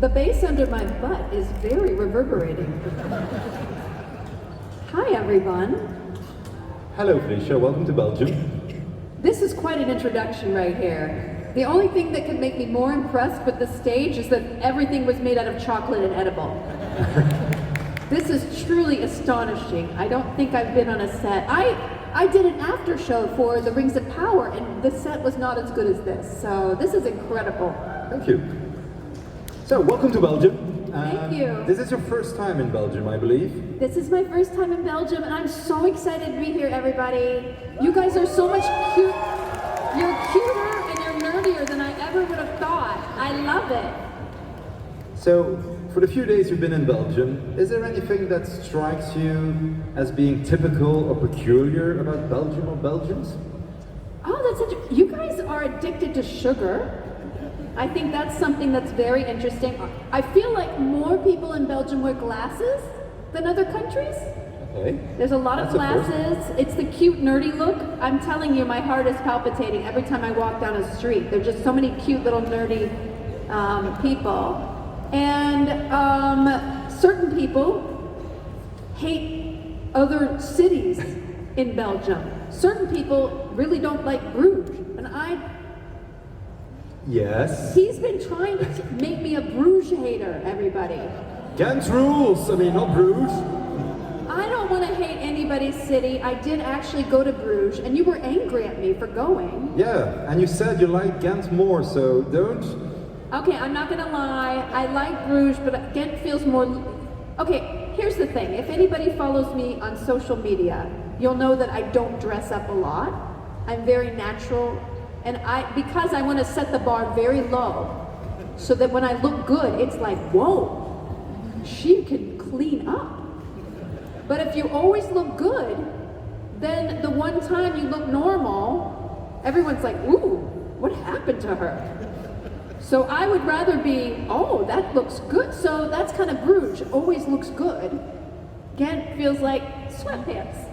The bass under my butt is very reverberating. Hi, everyone. Hello, Félicia. Welcome to Belgium. This is quite an introduction right here. The only thing that could make me more impressed with the stage is that everything was made out of chocolate and edible. This is truly astonishing. I don't think I've been on a set. I did an after show for The Rings of Power, and the set was not as good as this. So this is incredible. Thank you. So, welcome to Belgium. Thank you. This is your first time in Belgium, I believe. This is my first time in Belgium, and I'm so excited to be here, everybody. You guys are so much cute. You're cuter and you're nerdier than I ever would have thought. I love it. So, for the few days you've been in Belgium, is there anything that strikes you as being typical or peculiar about Belgium or Belgians? Oh, that's interesting. You guys are addicted to sugar. I think that's something that's very interesting. I feel like more people in Belgium wear glasses than other countries. Okay. There's a lot of glasses. It's the cute, nerdy look. I'm telling you, my heart is palpitating every time I walk down a street. There are just so many cute little nerdy people. And certain people hate other cities in Belgium. Certain people really don't like Bruges. And Yes. He's been trying to make me a Bruges hater, everybody. Ghent rules! I mean, not Bruges. I don't want to hate anybody's city. I did actually go to Bruges, and you were angry at me for going. Yeah, and you said you like Ghent more, so don't... Okay, I'm not going to lie. I like Bruges, but Ghent feels more... Okay, here's the thing. If anybody follows me on social media, you'll know that I don't dress up a lot. I'm very natural. And because I want to set the bar very low, so that when I look good, it's like, whoa, she can clean up. But if you always look good, then the one time you look normal, everyone's like, ooh, what happened to her? So I would rather be, oh, that looks good. So that's kind of Bruges, always looks good. Ghent feels like sweatpants.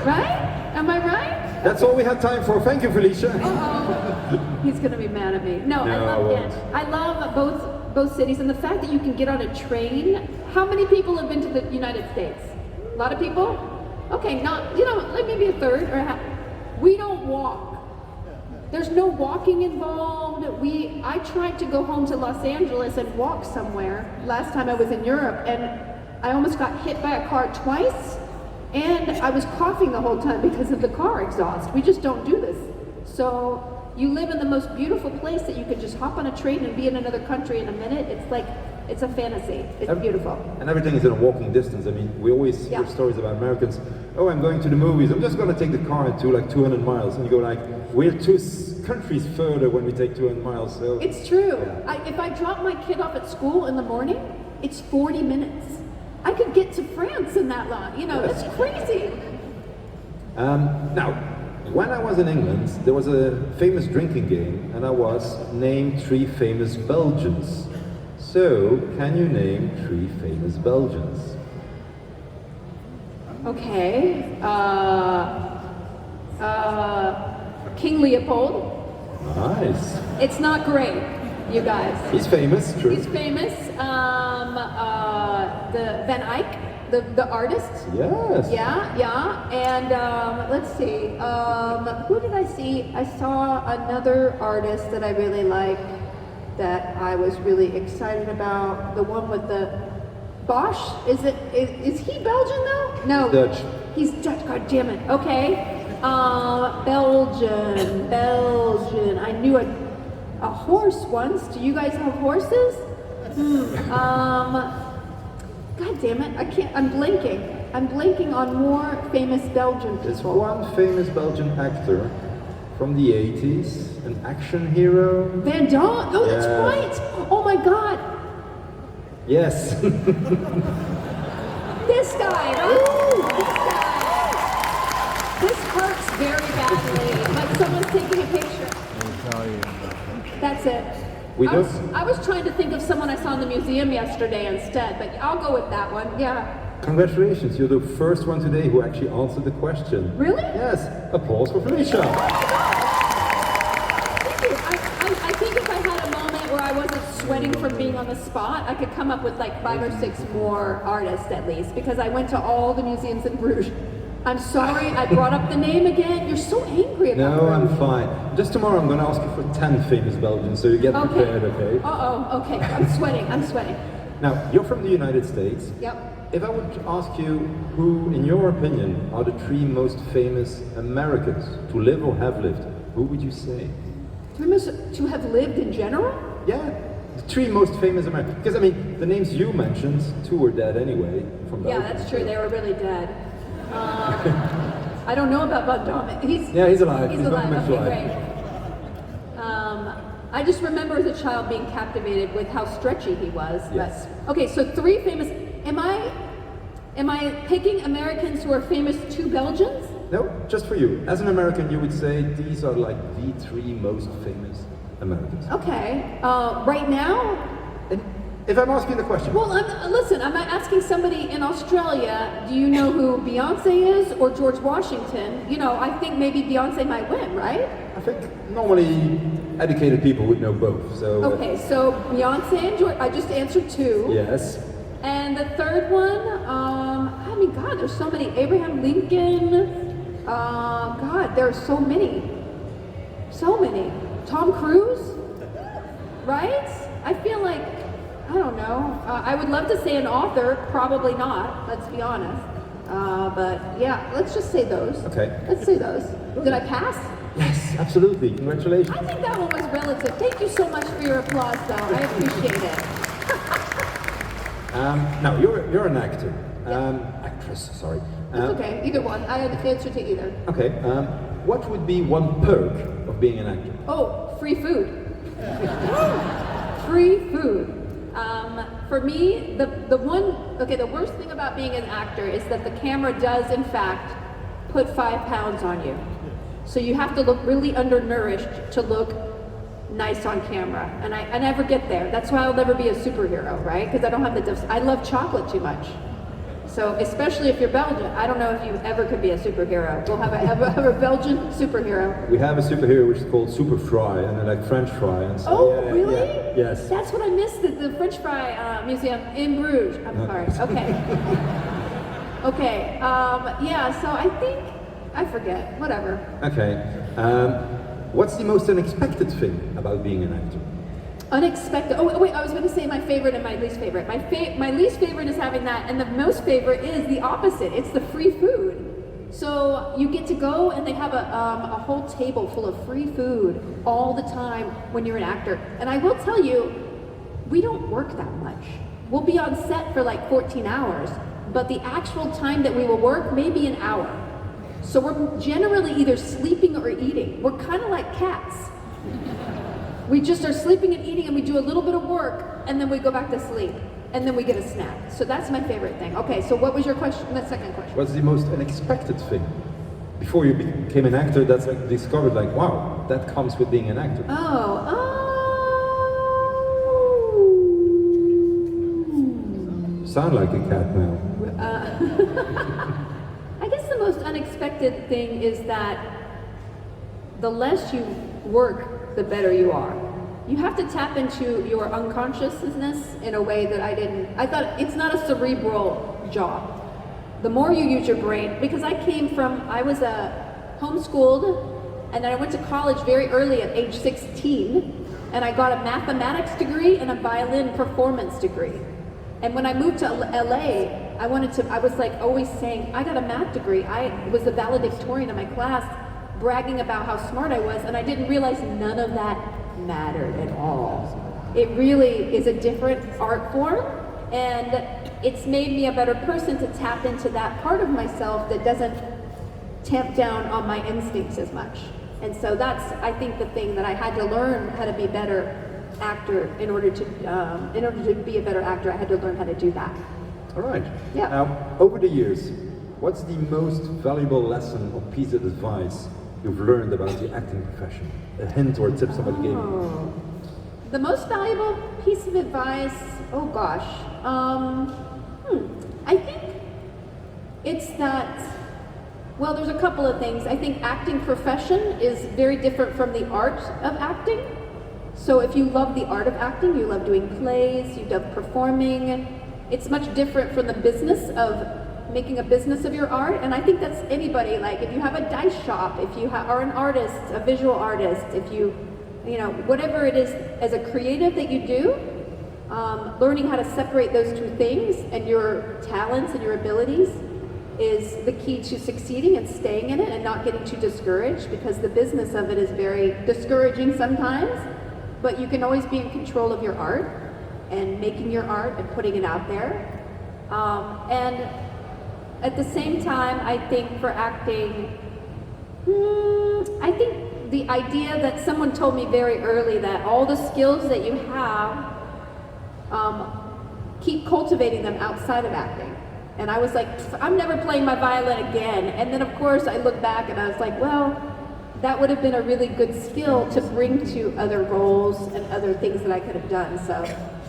Right? Am I right? That's all we had time for. Thank you, Félicia. Uh-oh. He's gonna be mad at me. No, I love Ghent. I love both cities, and the fact that you can get on a train. How many people have been to the United States? A lot of people? Okay, not, like maybe a third or half. We don't walk. There's no walking involved. I tried to go home to Los Angeles and walk somewhere last time I was in Europe, and I almost got hit by a car twice. And I was coughing the whole time because of the car exhaust. We just don't do this. So you live in the most beautiful place that you could just hop on a train and be in another country in a minute. It's like, it's a fantasy. It's beautiful. And everything is in a walking distance. I mean, we always hear stories about Americans. Oh, I'm going to the movies. I'm just going to take the car to like 200 miles. And you go like, we're 2 countries further when we take 200 miles. So it's true. Yeah. If I drop my kid off at school in the morning, it's 40 minutes. I could get to France in that long, That's crazy. Now, when I was in England, there was a famous drinking game, and I was named 3 famous Belgians. So, can you name 3 famous Belgians? Okay. King Leopold. Nice. It's not great, you guys. He's famous, true. He's famous. The Van Eyck, the artist. Yes. Yeah. And let's see. Who did I see? I saw another artist that I really liked, that I was really excited about. The one with the Bosch. Is he Belgian though? No. Dutch. He's Dutch. God damn it. Okay. Belgian. I knew a horse once. Do you guys have horses? God damn it, I can't, I'm blanking on more famous Belgian people. There's one famous Belgian actor from the 80s, an action hero. Van Damme, oh that's right! Oh my god! Yes. This guy, right? This hurts very badly, like someone's taking a picture. That's it. I was trying to think of someone I saw in the museum yesterday instead, but I'll go with that one, yeah. Congratulations, you're the first one today who actually answered the question. Really? Yes, applause for Félicia. Thank you. I think if I had a moment where I wasn't sweating from being on the spot, I could come up with like 5 or 6 more artists at least, because I went to all the museums in Bruges. I'm sorry, I brought up the name again. You're so angry about No, Bruges. I'm fine. Just tomorrow I'm going to ask you for 10 famous Belgians, so you get prepared, okay? Uh-oh, okay. I'm sweating. Now, you're from the United States. Yep. If I would ask you who, in your opinion, are the 3 most famous Americans to live or have lived, who would you say? To have lived in general? Yeah, the 3 most famous Americans. Because, I mean, the names you mentioned, 2 were dead anyway. From Yeah, Belgium, that's true. They were really dead. I don't know about Van Damme. He's alive. He's He's alive. very much Okay, alive. great. I just remember as a child being captivated with how stretchy he was. Yes. But, okay, so 3 famous. Am I picking Americans who are famous to Belgians? No, just for you. As an American, you would say these are like the 3 most famous Americans. Okay. Right now? And if I'm asking the question, Well, listen, I'm asking somebody in Australia, do you know who Beyonce is or George Washington? You know, I think maybe Beyonce might win, right? I think normally educated people would know both. So Okay, so Beyonce and George, I just answered 2. yes. And the third one, I mean, God, there's so many. Abraham Lincoln, God, there are so many. So many. Tom Cruise, right? I feel like, I don't know. I would love to say an author, probably not, let's be honest. But yeah, let's just say those. Okay. Let's say those. Did I pass? Yes, absolutely. Congratulations. I think that one was relative. Thank you so much for your applause, though. I appreciate it. Now you're an actor, actress. Sorry. It's okay, either one. I had the answer to either. Okay. What would be one perk of being an actor? Oh, free food. Free food. For me, the worst thing about being an actor is that the camera does, in fact, put 5 pounds on you. So you have to look really undernourished to look nice on camera. And I never get there. That's why I'll never be a superhero, right? Because I don't have I love chocolate too much. So especially if you're Belgian, I don't know if you ever could be a superhero. We'll have a Belgian superhero. We have a superhero which is called Super Fry, and they're like French fry. And so, Oh, yeah, really? yeah, yes. That's what I missed, the French fry museum in Bruges. I'm sorry. Okay. Okay. Yeah, so I think, I forget. Whatever. Okay. What's the most unexpected thing about being an actor? Unexpected. Oh, wait, I was going to say my favorite and my least favorite. My least favorite is having that, and the most favorite is the opposite. It's the free food. So you get to go, and they have a whole table full of free food all the time when you're an actor. And I will tell you, we don't work that much. We'll be on set for like 14 hours, but the actual time that we will work may be an hour. So we're generally either sleeping or eating. We're kind of like cats. We just are sleeping and eating, and we do a little bit of work, and then we go back to sleep, and then we get a snack. So that's my favorite thing. Okay, so what was your question? The second question. What's the most unexpected thing? Before you became an actor, that's like discovered like, wow, that comes with being an actor. Sound like a cat now. I guess the most unexpected thing is that the less you work, the better you are. You have to tap into your unconsciousness in a way that I thought it's not a cerebral job. The more you use your brain, because I was homeschooled, and then I went to college very early at age 16, and I got a mathematics degree and a violin performance degree. And when I moved to LA, I was like always saying, I got a math degree. I was the valedictorian of my class, bragging about how smart I was, and I didn't realize none of that mattered at all. It really is a different art form, and it's made me a better person to tap into that part of myself that doesn't tamp down on my instincts as much. And so that's, I think, the thing that I had to learn how to be a better actor in order to be a better actor. I had to learn how to do that. All right. Yeah. Now, over the years, what's the most valuable lesson or piece of advice you've learned about the acting profession? A hint or a tip somebody gave you? The most valuable piece of advice, oh gosh. I think it's that, well, there's a couple of things. I think acting profession is very different from the art of acting. So if you love the art of acting, you love doing plays, you love performing, it's much different from the business of making a business of your art. And I think that's anybody, like if you have a dice shop, if you are an artist, a visual artist, if you know, whatever it is as a creative that you do, learning how to separate those two things and your talents and your abilities is the key to succeeding and staying in it and not getting too discouraged, because the business of it is very discouraging sometimes, but you can always be in control of your art and making your art and putting it out there. And at the same time, I think for acting, I think the idea that someone told me very early that all the skills that you have, keep cultivating them outside of acting. And I was like, I'm never playing my violin again. And then of course I look back and I was like, well, that would have been a really good skill to bring to other roles and other things that I could have done. So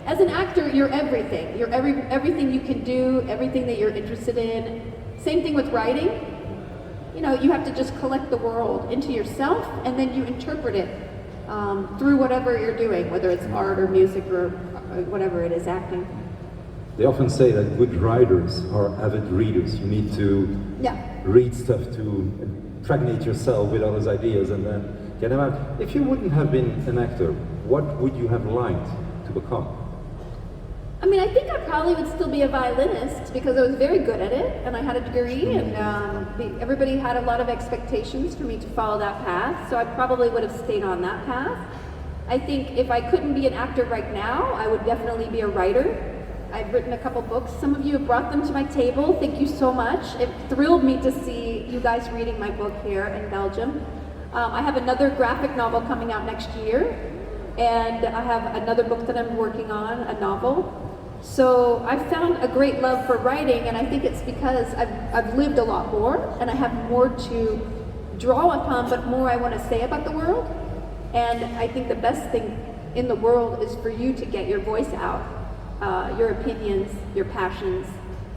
as an actor, you're everything. You're everything you can do, everything that you're interested in. Same thing with writing. You know, you have to just collect the world into yourself and then you interpret it through whatever you're doing, whether it's art or music or whatever it is, acting. They often say that good writers are avid readers. You need to read stuff to impregnate yourself with others' ideas and then get them out. If you wouldn't have been an actor, what would you have liked to become? I mean, I think I probably would still be a violinist because I was very good at it and I had a degree and everybody had a lot of expectations for me to follow that path, so I probably would have stayed on that path. I think if I couldn't be an actor right now, I would definitely be a writer. I've written a couple books. Some of you have brought them to my table. Thank you so much. It thrilled me to see you guys reading my book here in Belgium. I have another graphic novel coming out next year, and I have another book that I'm working on, a novel. So I found a great love for writing, and I think it's because I've lived a lot more, and I have more to draw upon, but more I want to say about the world. And I think the best thing in the world is for you to get your voice out, your opinions, your passions,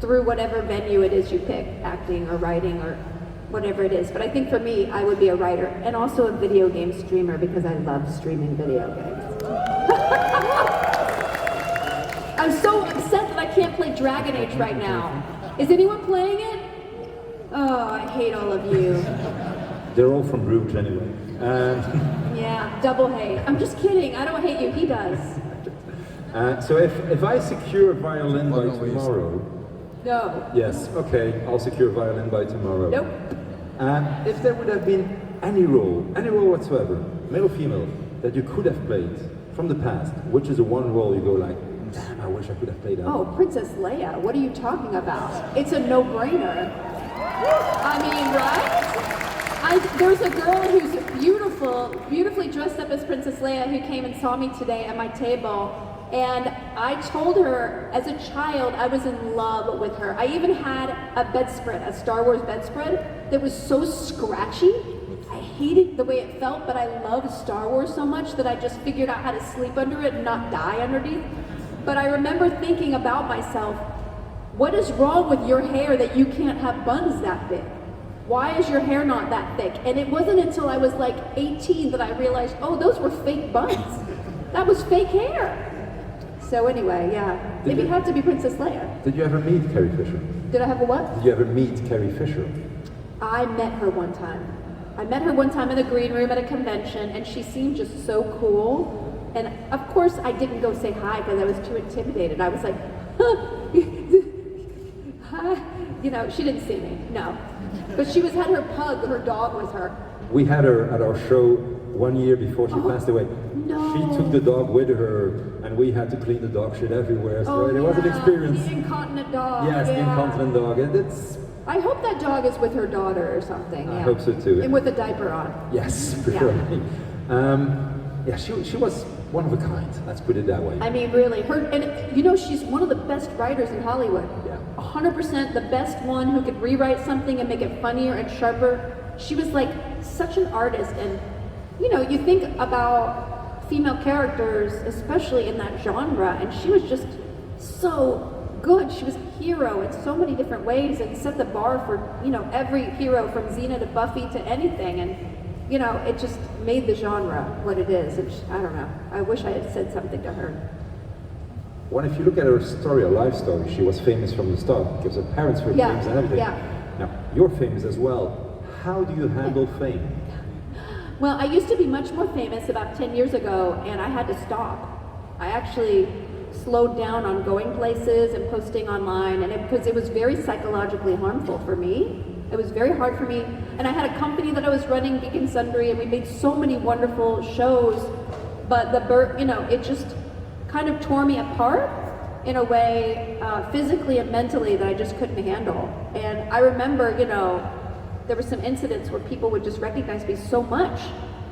through whatever venue it is you pick, acting or writing or whatever it is. But I think for me, I would be a writer and also a video game streamer because I love streaming video games. I'm so upset that I can't play Dragon Age right now. Is anyone playing it? Oh, I hate all of you. They're all from Rouge anyway. Yeah, double hate. I'm just kidding. I don't hate you. He does. So if I secure a violin by tomorrow... No. Yes, okay, I'll secure a violin by tomorrow. Nope. If there would have been any role whatsoever, male or female, that you could have played from the past, which is the one role you go like, damn, I wish I could have played that. Oh, Princess Leia. What are you talking about? It's a no-brainer. I mean, right? There's a girl who's beautifully dressed up as Princess Leia who came and saw me today at my table. And I told her, as a child, I was in love with her. I even had a bedspread, a Star Wars bedspread, that was so scratchy. I hated the way it felt, but I loved Star Wars so much that I just figured out how to sleep under it and not die underneath. But I remember thinking about myself, what is wrong with your hair that you can't have buns that big? Why is your hair not that thick? And it wasn't until I was like 18 that I realized, oh, those were fake buns. That was fake hair. So anyway, yeah. Maybe it had to be Princess Leia. Did you ever meet Carrie Fisher? Did I have a what? Did you ever meet Carrie Fisher? I met her one time. I met her one time in the green room at a convention, and she seemed just so cool. And of course, I didn't go say hi because I was too intimidated. I was like, hi. You know, she didn't see me, no. But she had her pug, her dog with her. We had her at our show 1 year before she passed away. No. She took the dog with her, and we had to clean the dog shit everywhere. So it was an experience. The incontinent dog. Yes, the incontinent dog. I hope that dog is with her daughter or something. I hope so too. And with a diaper on. Yes, for sure. Yeah, she was one of a kind. Let's put it that way. I mean, really, and you know, she's one of the best writers in Hollywood. Yeah. 100% the best one who could rewrite something and make it funnier and sharper. She was like such an artist, and you know, you think about female characters, especially in that genre, and she was just so good. She was a hero in so many different ways and set the bar for, you know, every hero from Xena to Buffy to anything. And you know, it just made the genre what it is. I don't know. I wish I had said something to her. Well, if you look at her story, her life story, she was famous from the start because her parents were famous and everything. Now, you're famous as well. How do you handle fame? Well, I used to be much more famous about 10 years ago, and I had to stop. I actually slowed down on going places and posting online, and because it was very psychologically harmful for me. It was very hard for me, and I had a company that I was running, Geek and Sundry, and we made so many wonderful shows, but it just kind of tore me apart in a way, physically and mentally, that I just couldn't handle. And I remember, there were some incidents where people would just recognize me so much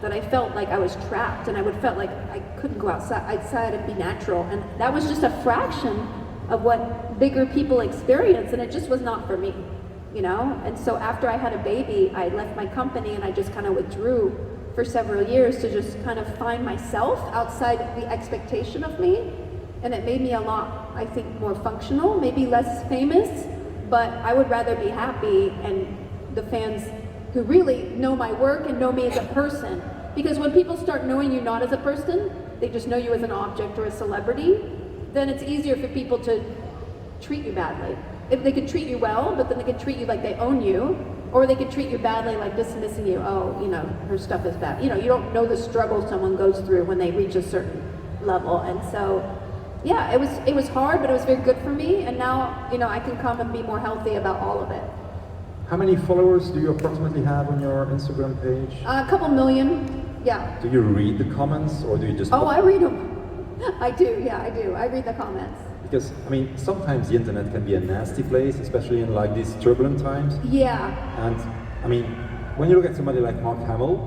that I felt like I was trapped, and I would felt like I couldn't go outside and be natural, and that was just a fraction of what bigger people experience, and it just was not for me. And so after I had a baby, I left my company and I just kind of withdrew for several years to just kind of find myself outside the expectation of me. And it made me a lot, I think, more functional, maybe less famous, but I would rather be happy and the fans who really know my work and know me as a person. Because when people start knowing you not as a person, they just know you as an object or a celebrity, then it's easier for people to treat you badly. If they could treat you well, but then they could treat you like they own you, or they could treat you badly, like dismissing you. Oh, her stuff is bad. You don't know the struggle someone goes through when they reach a certain level. And so, yeah, it was hard, but it was very good for me. And now, I can come and be more healthy about all of it. How many followers do you approximately have on your Instagram page? A couple million, yeah. Do you read the comments, or do you just... Oh, I read them. I do, yeah, I do. I read the comments. Because, sometimes the internet can be a nasty place, especially in like these turbulent times. Yeah. And, when you look at somebody like Mark Hamill,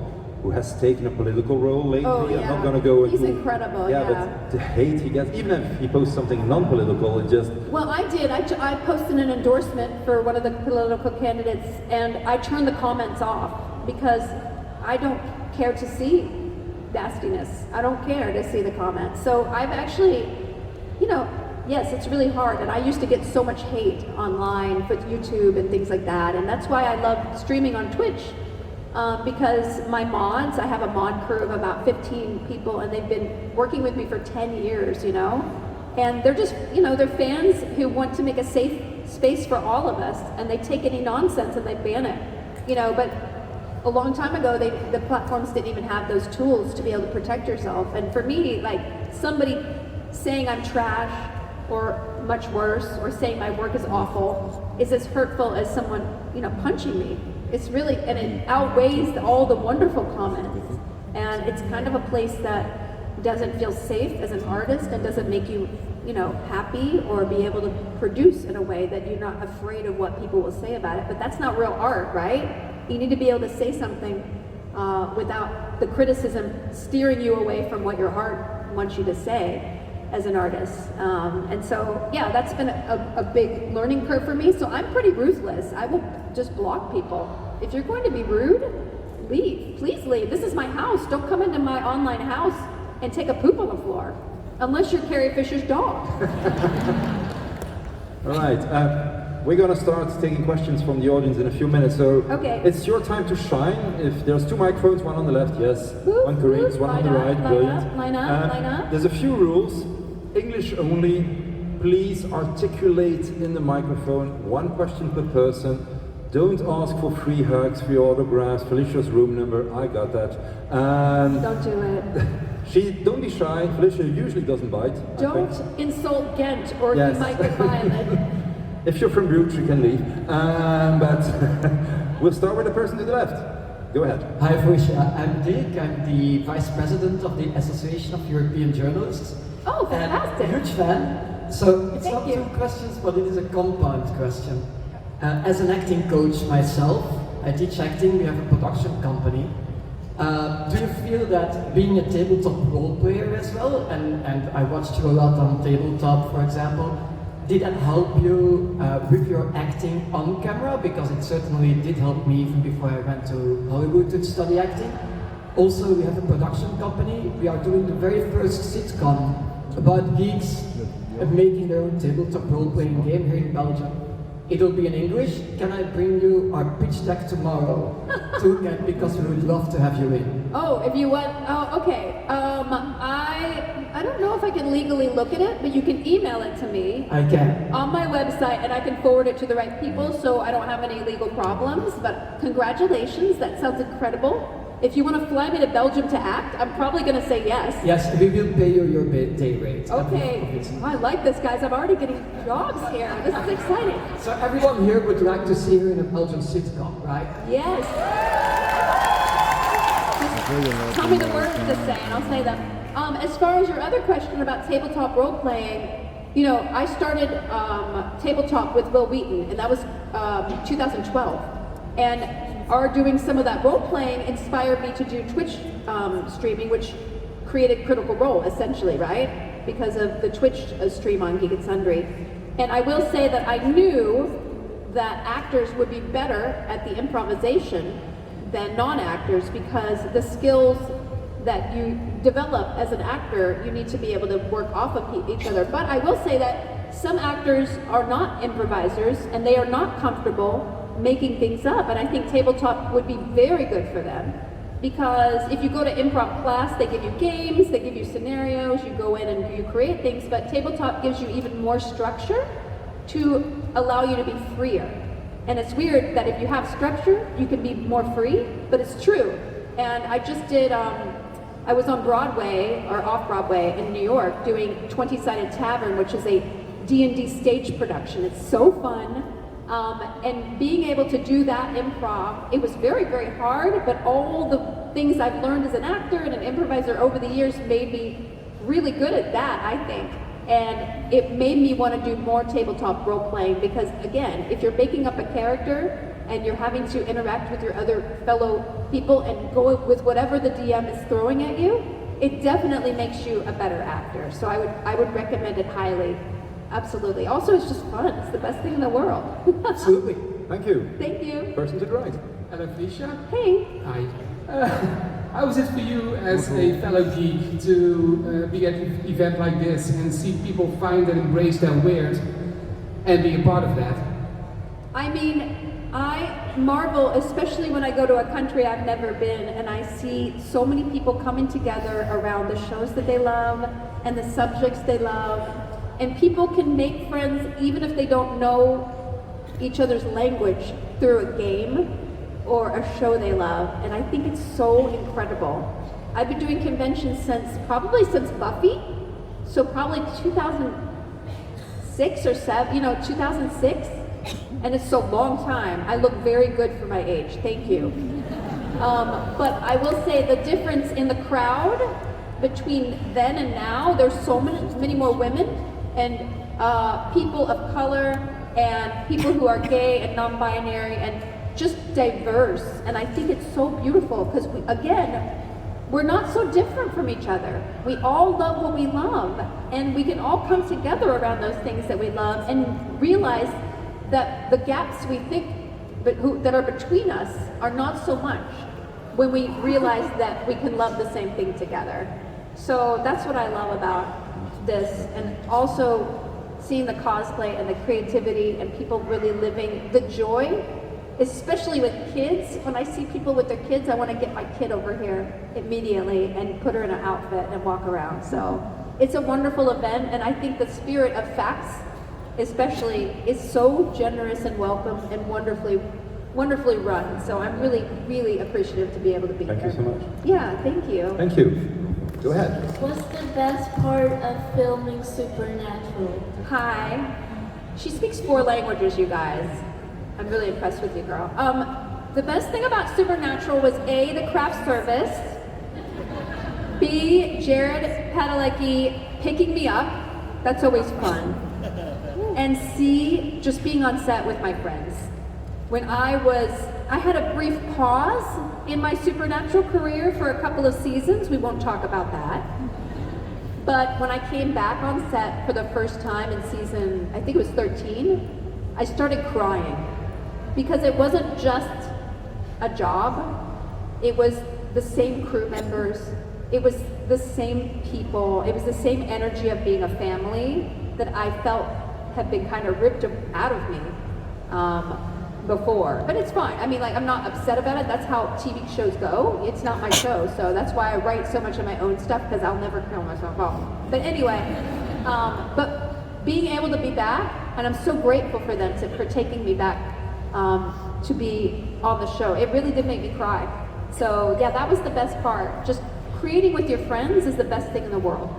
who has taken a political role lately, I'm not going to go into... He's incredible, yeah. But the hate he gets, even if he posts something non-political, it just... Well, I did. I posted an endorsement for one of the political candidates, and I turned the comments off because I don't care to see nastiness. I don't care to see the comments. So I've actually, yes, it's really hard, and I used to get so much hate online with YouTube and things like that, and that's why I love streaming on Twitch, because my mods, I have a mod crew of about 15 people, and they've been working with me for 10 years, and they're just, they're fans who want to make a safe space for all of us, and they take any nonsense and they ban it, but a long time ago, the platforms didn't even have those tools to be able to protect yourself, and for me, like, somebody saying I'm trash, or much worse, or saying my work is awful, is as hurtful as someone, punching me. It's really, and it outweighs all the wonderful comments. And it's kind of a place that doesn't feel safe as an artist and doesn't make you, happy or be able to produce in a way that you're not afraid of what people will say about it. But that's not real art, right? You need to be able to say something without the criticism steering you away from what your heart wants you to say as an artist. And so, yeah, that's been a big learning curve for me. So I'm pretty ruthless. I will just block people. If you're going to be rude, leave. Please leave. This is my house. Don't come into my online house and take a poop on the floor. Unless you're Carrie Fisher's dog. All right. We're going to start taking questions from the audience in a few minutes. So it's your time to shine. If there's 2 microphones, one on the left, yes. One Korean's, one on the right. Brilliant. Line up. There's a few rules. English only. Please articulate in the microphone. 1 question per person. Don't ask for free hugs, free autographs, Felicia's room number. I got that. Don't do it. Don't be shy. Felicia usually doesn't bite. Don't insult Ghent, or you might get violent. If you're from Bruges, you can leave. But we'll start with the person to the left. Go ahead. Hi, Felicia. I'm Dirk. I'm the Vice President of the Association of European Journalists. Oh, fantastic. And a huge fan. So it's Thank not you. 2 questions, but it is a compound question. As an acting coach myself, I teach acting. We have a production company. Do you feel that being a tabletop role player as well, and I watched you a lot on tabletop, for example, did that help you with your acting on camera? Because it certainly did help me even before I went to Hollywood to study acting. Also, we have a production company. We are doing the very first sitcom about geeks making their own tabletop role-playing game here in Belgium. it'll be in English. Can I bring you our pitch deck tomorrow to get, because we would love to have you in. Oh, if you want, oh, okay. I don't know if I can legally look at it, but you can email it to me. I can. On my website, and I can forward it to the right people, so I don't have any legal problems. But congratulations, that sounds incredible. If you want to fly me to Belgium to act, I'm probably going to say yes. Yes, we will pay you your day rate. Okay, I like this, guys. I'm already getting jobs here. This is exciting. So everyone here would like to see her in a Belgian sitcom, right? Yes. Just tell me the words to say, and I'll say them. As far as your other question about tabletop role-playing, you know, I started tabletop with Will Wheaton, and that was 2012. And our doing some of that role-playing inspired me to do Twitch streaming, which created Critical Role, essentially, right? Because of the Twitch stream on Geek and Sundry. And I will say that I knew that actors would be better at the improvisation than non-actors, because the skills that you develop as an actor, you need to be able to work off of each other. But I will say that some actors are not improvisers, and they are not comfortable making things up, and I think tabletop would be very good for them, because if you go to improv class, they give you games, they give you scenarios, you go in and you create things, but tabletop gives you even more structure to allow you to be freer. And it's weird that if you have structure, you can be more free, but it's true. And I just did, I was on Broadway, or off-Broadway in New York, doing 20-Sided Tavern, which is a D&D stage production. It's so fun. And being able to do that improv, it was very, very hard, but all the things I've learned as an actor and an improviser over the years made me really good at that, I think. And it made me want to do more tabletop role-playing, because again, if you're making up a character and you're having to interact with your other fellow people and go with whatever the DM is throwing at you, it definitely makes you a better actor. So I would recommend it highly. Absolutely. Also, it's just fun. It's the best thing in the world. Absolutely. Thank you. Thank you. Person to the right. Hello, Félicia. Hey. Hi. How is it for you as a fellow geek to be at an event like this and see people find and embrace their weird and be a part of that? I mean, I marvel, especially when I go to a country I've never been, and I see so many people coming together around the shows that they love and the subjects they love. And people can make friends even if they don't know each other's language through a game or a show they love. And I think it's so incredible. I've been doing conventions probably since Buffy. So probably 2006 or 2006. And it's a long time. I look very good for my age. Thank you. But I will say the difference in the crowd between then and now, there's so many more women and people of color and people who are gay and non-binary and just diverse. And I think it's so beautiful, because we're not so different from each other. We all love what we love, and we can all come together around those things that we love and realize that the gaps we think that are between us are not so much when we realize that we can love the same thing together. So that's what I love about this, and also seeing the cosplay and the creativity and people really living the joy, especially with kids. When I see people with their kids, I want to get my kid over here immediately and put her in an outfit and walk around. So it's a wonderful event, and I think the spirit of FACS especially is so generous and welcome and wonderfully run. So I'm really, really appreciative to be able to be here. Thank you so much. Yeah, thank you. Thank you. Go ahead. What's the best part of filming Supernatural? Hi. She speaks 4 languages, you guys. I'm really impressed with you, girl. The best thing about Supernatural was A, the craft service, B, Jared Padalecki picking me up. That's always fun. And C, just being on set with my friends. When I had a brief pause in my Supernatural career for a couple of seasons. We won't talk about that. But when I came back on set for the first time in season, I think it was 13, I started crying. Because it wasn't just a job, it was the same crew members, it was the same people, it was the same energy of being a family that I felt had been kind of ripped out of me. before, but it's fine. I mean, like, I'm not upset about it. That's how TV shows go. It's not my show, so that's why I write so much of my own stuff, because I'll never kill myself off. But anyway, but being able to be back, and I'm so grateful for them for taking me back to be on the show. It really did make me cry. So yeah, that was the best part. Just creating with your friends is the best thing in the world.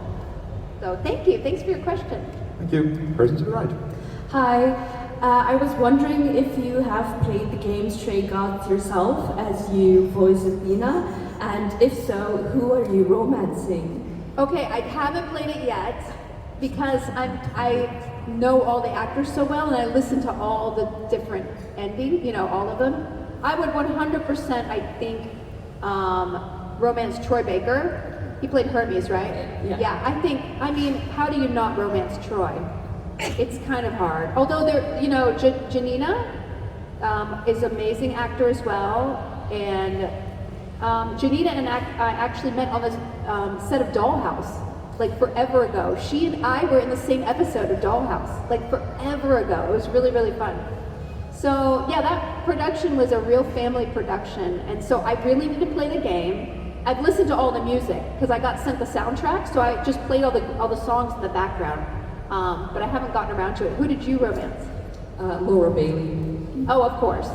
So thank you. Thanks for your question. Thank you. Person to the right. Hi. I was wondering if you have played the game Stray Gods yourself, as you voice Athena, and if so, who are you romancing? Okay, I haven't played it yet because I know all the actors so well, and I listen to all the different endings, you know, all of them. I would 100%, I think, romance Troy Baker. He played Hermes, right? Yeah. I mean, how do you not romance Troy? It's kind of hard. Although there, you know, Janina is an amazing actor as well, and Janina and I actually met on this set of Dollhouse, like forever ago. She and I were in the same episode of Dollhouse, like forever ago. It was really, really fun. So yeah, that production was a real family production, and so I really need to play the game. I've listened to all the music because I got sent the soundtrack, so I just played all the songs in the background. But I haven't gotten around to it. Who did you romance? Laura Bailey. Oh, of course.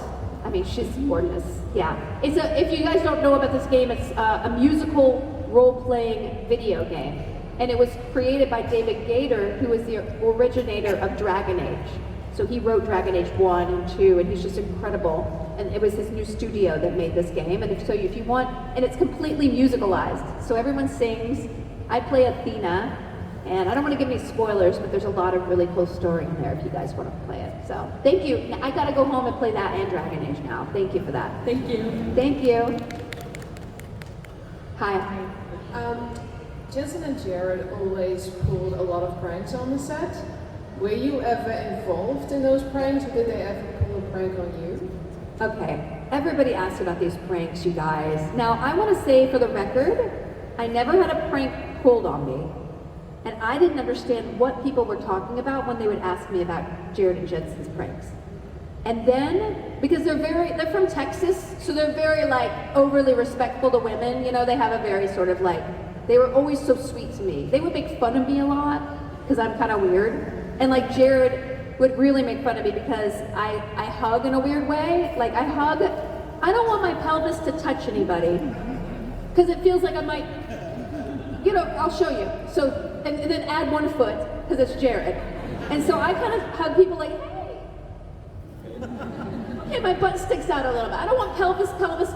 I mean, she's gorgeous. Yeah. It's if you guys don't know about this game, it's a musical role-playing video game. And it was created by David Gator, who was the originator of Dragon Age. So he wrote Dragon Age 1 and 2, and he's just incredible. And it was his new studio that made this game. And if you want, and it's completely musicalized. So everyone sings. I play Athena. And I don't want to give any spoilers, but there's a lot of really cool story in there if you guys want to play it. So thank you. I got to go home and play that and Dragon Age now. Thank you for that. Thank you. Thank you. Hi. Jensen and Jared always pulled a lot of pranks on the set. Were you ever involved in those pranks, or did they ever pull a prank on you? Okay. Everybody asks about these pranks, you guys. Now, I want to say for the record, I never had a prank pulled on me. And I didn't understand what people were talking about when they would ask me about Jared and Jensen's pranks. And then, because they're from Texas, so they're very like overly respectful to women, you know, they have a very sort of like, they were always so sweet to me. They would make fun of me a lot, because I'm kind of weird. And like Jared would really make fun of me because I hug in a weird way. Like I don't want my pelvis to touch anybody, because it feels like I might, you know, I'll show you. So, and then add one foot, because it's Jared. And so I kind of hug people like, hey. Okay, my butt sticks out a little bit. I don't want pelvis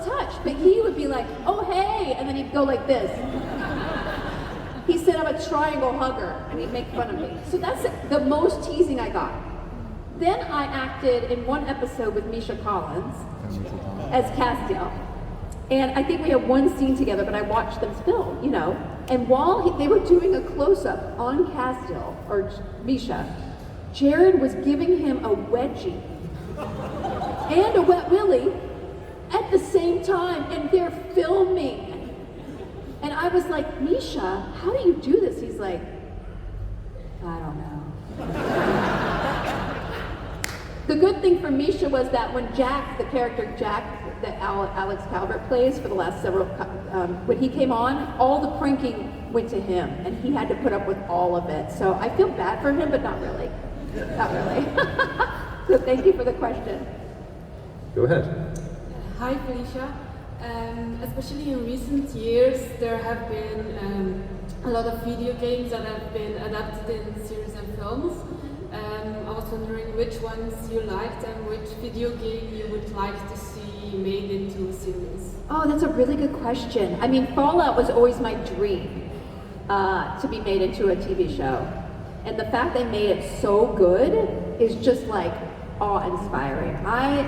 touch. But he would be like, oh, hey. And then he'd go like this. He said I'm a triangle hugger, and he'd make fun of me. So that's the most teasing I got. Then I acted in one episode with Misha Collins as Castiel. And I think we had one scene together, but I watched them film, you know. And while they were doing a close-up on Castiel, or Misha, Jared was giving him a wedgie and a wet willy at the same time, and they're filming. And I was like, Misha, how do you do this? He's like, I don't know. The good thing for Misha was that when Jack, the character Jack, that Alex Calvert plays for the last several, when he came on, all the pranking went to him, and he had to put up with all of it. So I feel bad for him, but not really. Not really. So thank you for the question. Go ahead. Hi, Félicia. Especially in recent years, there have been a lot of video games that have been adapted in series and films. I was wondering which ones you liked and which video game you would like to see made into a series. Oh, that's a really good question. I mean, Fallout was always my dream to be made into a TV show. And the fact they made it so good is just like awe-inspiring.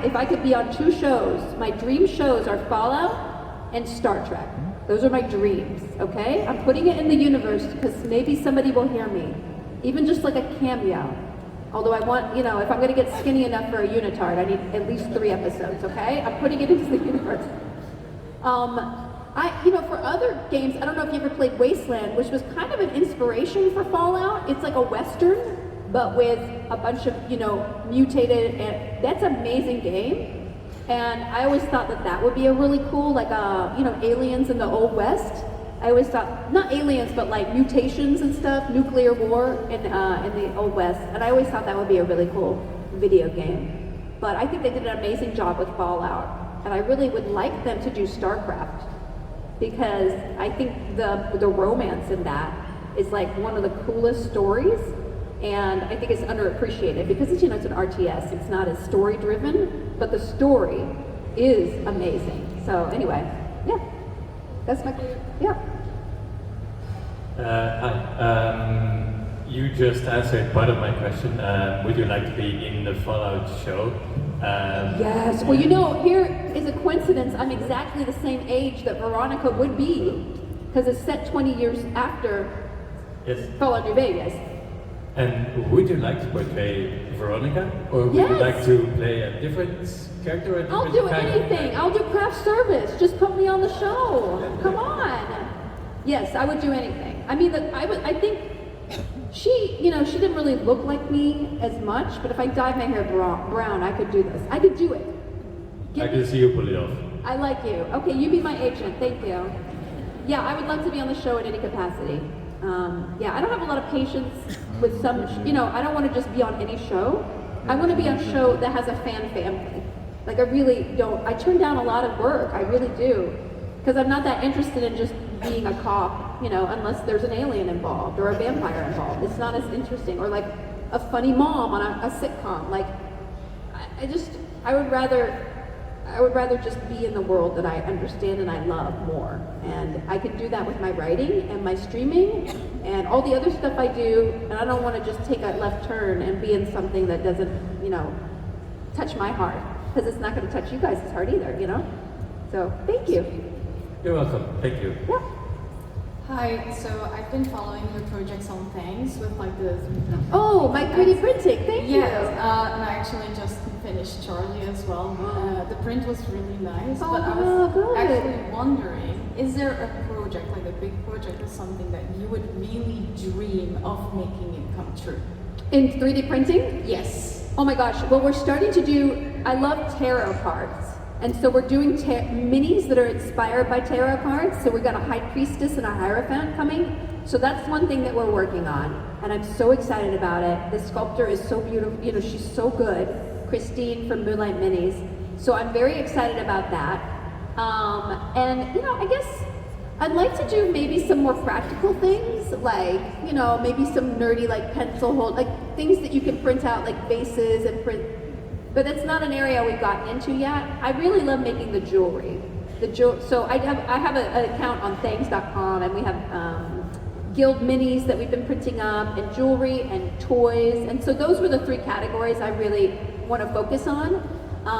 If I could be on two shows, my dream shows are Fallout and Star Trek. Those are my dreams, okay? I'm putting it in the universe because maybe somebody will hear me. Even just like a cameo. Although I want, you know, if I'm gonna get skinny enough for a unitard, I need at least 3 episodes, okay? I'm putting it into the universe. You know, for other games, I don't know if you ever played Wasteland, which was kind of an inspiration for Fallout. It's like a Western, but with a bunch of, mutated, and that's an amazing game. And I always thought that would be a really cool, like, aliens in the Old West. I always thought, not aliens, but like mutations and stuff, nuclear war in the Old West. And I always thought that would be a really cool video game. But I think they did an amazing job with Fallout. And I really would like them to do StarCraft, because I think the romance in that is like one of the coolest stories. And I think it's underappreciated because it's, it's an RTS. It's not as story driven, but the story is amazing. So anyway, yeah, that's my, yeah. Hi. You just answered part of my question. Would you like to be in the Fallout show? Yes. Well, here is a coincidence. I'm exactly the same age that Veronica would be, because it's set 20 years after Fallout New Vegas. And would you like to portray Veronica? Or would you like to play a different character? Or a different I'll do anything. I'll do craft service. Just put me on the show. Come on. Yes, I would do anything. I mean, I think she didn't really look like me as much, but if I dyed my hair brown, I could do this. I could do it. I can see you pull it off. I like you. Okay, you be my agent. Thank you. Yeah, I would love to be on the show in any capacity. I don't have a lot of patience with some, I don't want to just be on any show. I want to be on a show that has a fan family. Like, I really don't. I turn down a lot of work. I really do. Because I'm not that interested in just being a cop, unless there's an alien involved or a vampire involved. It's not as interesting. Or like a funny mom on a sitcom. Like, I would rather just be in the world that I understand and I love more. And I can do that with my writing and my streaming and all the other stuff I do. And I don't want to just take a left turn and be in something that doesn't, touch my heart. Because it's not going to touch you guys' heart either, So, thank you. You're welcome. Thank you. Yeah. Hi, so I've been following your projects on Thanks with like the... Oh, my 3D printing, thank you. Yes, and I actually just finished Charlie as well. The print was really nice, but I was actually wondering, is there a project, like a big project or something that you would really dream of making it come true? In 3D printing? Yes. Oh my gosh, well we're starting to do, I love tarot cards. And so we're doing minis that are inspired by tarot cards. So we've got a High Priestess and a Hierophant coming. So that's one thing that we're working on. And I'm so excited about it. The sculptor is so beautiful. She's so good. Christine from Moonlight Minis. So I'm very excited about that. And, I guess I'd like to do maybe some more practical things. Like, maybe some nerdy like pencil hold, like things that you can print out like vases and print. But it's not an area we've gotten into yet. I really love making the jewelry. So I have an account on thanks.com, and we have guild minis that we've been printing up, and jewelry and toys. And so those were the three categories I really want to focus on,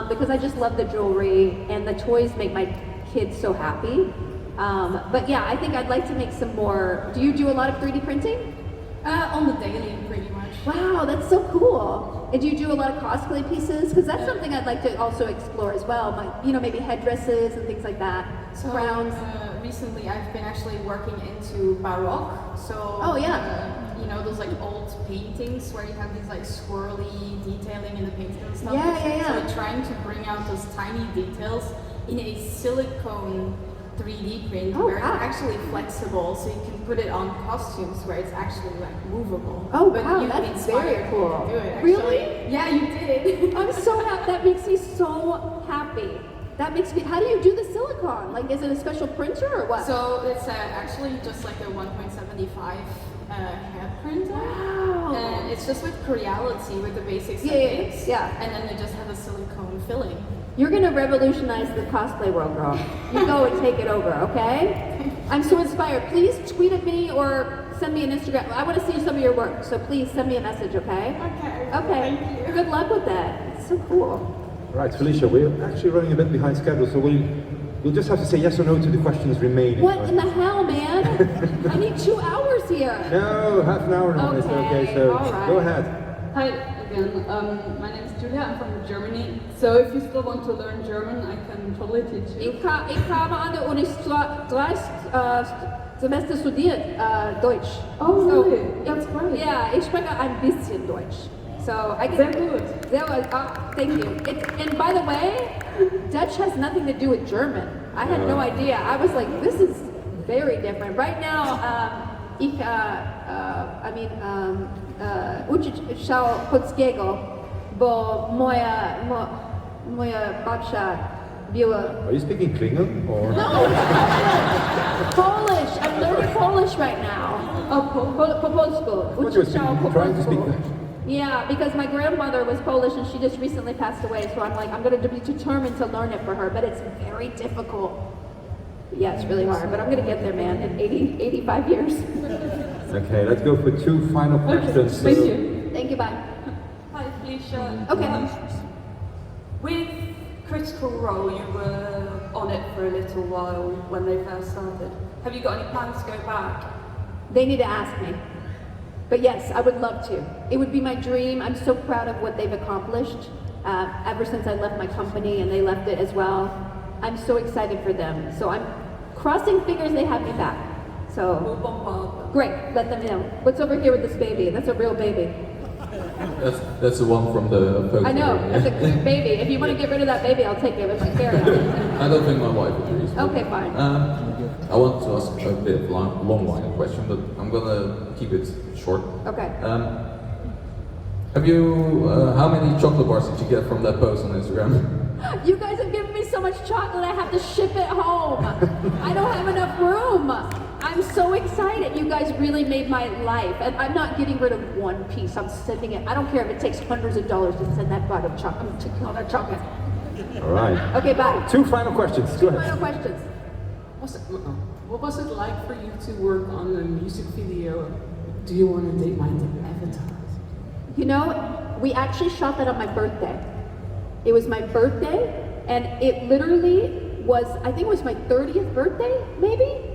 because I just love the jewelry, and the toys make my kids so happy. But yeah, I think I'd like to make some more. Do you do a lot of 3D printing? On the daily, pretty much. Wow, that's so cool. And do you do a lot of cosplay pieces? Because that's something I'd like to also explore as well. Maybe headdresses and things like that. So crowns. Recently, I've been actually working into Baroque. So those like old paintings where you have these like swirly detailing in the painting and stuff. Yeah. So trying to bring out those tiny details in a silicone 3D print where it's actually flexible, so you can put it on costumes where it's actually like movable. Oh but wow, you that's very cool. To do it, really? Yeah, you did. I'm so happy. That makes me so happy. That makes me. How do you do the silicone? Like, is it a special printer or what? So it's actually just like a 1.75 head printer. Wow. And it's just with Creality with the basic settings. Yeah. And then you just have a silicone filling. You're gonna revolutionize the cosplay world, girl. You go and take it over, okay? I'm so inspired. Please tweet at me or send me an Instagram. I want to see some of your work, so please send me a message, okay? Okay. Thank you. Good luck with that. It's so cool. Right, Félicia, we're actually running a bit behind schedule, so we'll just have to say yes or no to the questions remaining. What in the hell, man? I need 2 hours here. No, half an hour now. Okay, so go ahead. Hi again, my name is Julia, I'm from Germany. So if you still want to learn German, I can totally teach you. Ich habe an der Uni Semester studiert Deutsch. Oh, So, really? That's great. Yeah, ich spreche ein bisschen Deutsch. So I Very good. Thank you. And by the way, Dutch has nothing to do with German. I had no idea. I was like, this is very different. Right now, uczyć się polskiego, bo moja babcia była... Are you speaking Klingon or? No! Polish! I'm learning Polish right now. Po polsku. Uczyć się po Trying to speak polsku. French. Yeah, because my grandmother was Polish and she just recently passed away, so I'm like, I'm going to be determined to learn it for her, but it's very difficult. Yeah, it's really hard, but I'm going to get there, man, in 85 years. Okay, let's go for 2 final questions. Thank you. Thank you, bye. Hi, Félicia. Okay. With Critical Role, you were on it for a little while when they first started. Have you got any plans to go back? They need to ask me. But yes, I would love to. It would be my dream. I'm so proud of what they've accomplished ever since I left my company and they left it as well. I'm so excited for them. So I'm crossing fingers they have me back. So, We'll bombard them. great, let them know. What's over here with this baby? That's a real baby. That's the one from the photo. I know, that's a cute baby. If you want to get rid of that baby, I'll take it with my carry on. I don't think my wife agrees. Okay, fine. I want to ask a bit of long-winded question, but I'm gonna keep it short. Okay. Have you, how many chocolate bars did you get from that post on Instagram? You guys have given me so much chocolate, I have to ship it home. I don't have enough room. I'm so excited. You guys really made my life. And I'm not getting rid of one piece. I'm sending it. I don't care if it takes hundreds of dollars to send that bottle of chocolate. I'm taking all that chocolate. All right. Okay, bye. 2 final questions. Go Final ahead. questions. What was it like for you to work on a music video? Do you want to date my avatar? You know, we actually shot that on my birthday. It was my birthday, and it literally was, I think it was my 30th birthday, maybe?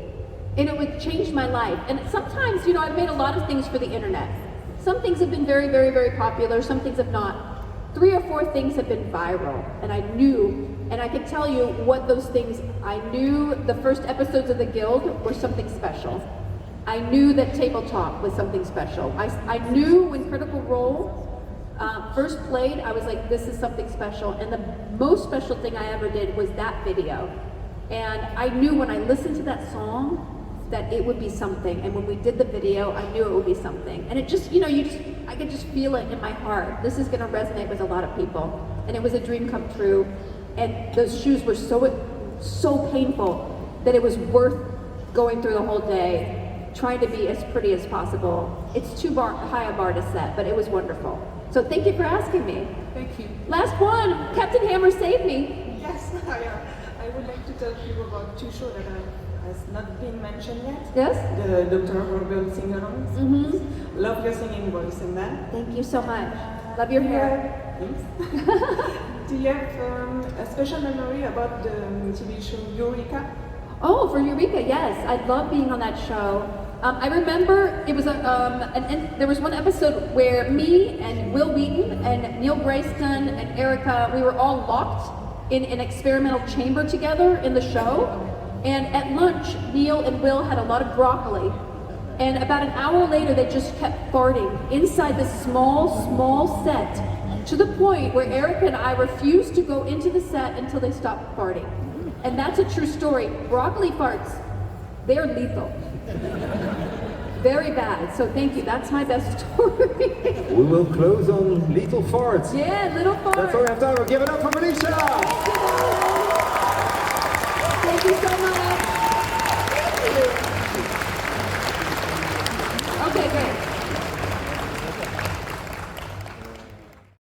And it would change my life. And sometimes, you know, I've made a lot of things for the internet. Some things have been very, very, very popular, some things have not. 3 or 4 things have been viral, and I knew, and I could tell you what those things, I knew the first episodes of The Guild were something special. I knew that Table Talk was something special. I knew when Critical Role first played, I was like, this is something special. And the most special thing I ever did was that video. And I knew when I listened to that song that it would be something. And when we did the video, I knew it would be something. And it just, you know, I could just feel it in my heart. This is gonna resonate with a lot of people. And it was a dream come true. And those shoes were so painful that it was worth going through the whole day, trying to be as pretty as possible. It's too high a bar to set, but it was wonderful. So thank you for asking me. Thank you. Last one, Captain Hammer saved me. Yes, I would like to talk to you about 2 shows that has not been mentioned yet. Yes? The Dr. Robert sing-alongs. Mm-hmm. Love your singing voice in that. Thank you so much. Love your hair. Thanks. Do you have a special memory about the TV show Eureka? Oh, for Eureka, yes. I love being on that show. I remember it was there was one episode where me and Will Wheaton and Neil Grayston and Erica, we were all locked in an experimental chamber together in the show. And at lunch, Neil and Will had a lot of broccoli. And about an hour later, they just kept farting inside this small set, to the point where Erica and I refused to go into the set until they stopped farting. And that's a true story. Broccoli farts, they're lethal. Very bad. So thank you. That's my best story. We will close on little farts. Yeah, little farts. That's all we have time for. Give it up for Félicia!